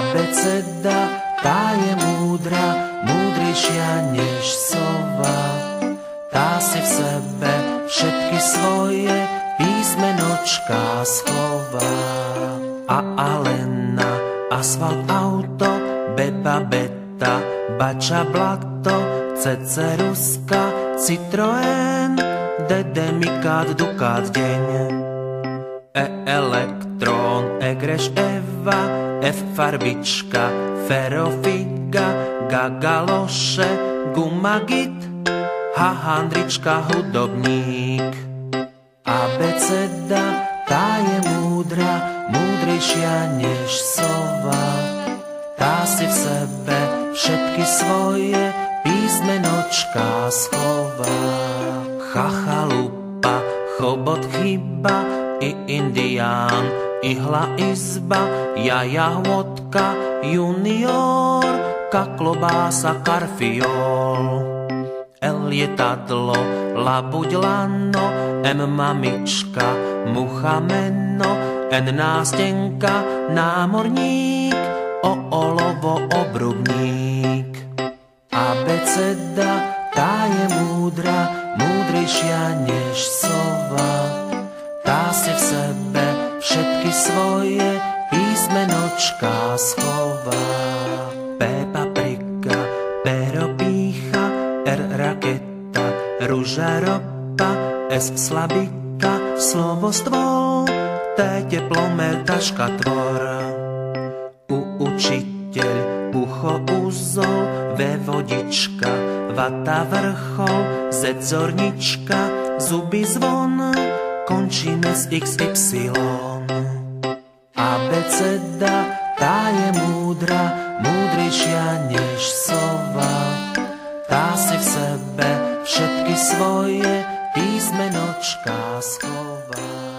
Abeceda, tá je múdra, múdrejšia než sova. Tá si v sebe všetky svoje písmenočká schová. A Alena, asfalt, auto, beba, beta, bača, blato, ceceruska, Citroën, dede, mikát, dukát, deň. Elektrón, egreš, Eva, F farbička, ferofiga, gagaloše, gumagit, hahandrička, hudobník. Abeceda, tá je múdra, múdrejšia než sova. Tá si v sebe všetky svoje písmenočká schová. Chachalupa, chobot, chyba, i indián, ihla, izba, jahôdka, junior, klobása, karfiol. L lietadlo, labuť, lano, M mamička, mucha, meno, N nástenka, námorník, O olovo, obrubník. Abeceda, tá je múdra, múdrejšia než sova. Tá si v sebe všetky svoje písmenočká schová. P paprika, pero pícha, R raketa, ruža, ropa, S slabika, slovo stôl, T teplomer, taška, tvor. U učiteľ, ucho, úzol, V vodička, vata, vrchol, Z zornička, zuby, zvon, končíme s XY. Abeceda, tá je múdra, múdrejšia než sova. Tá si v sebe všetky svoje písmenočká schová.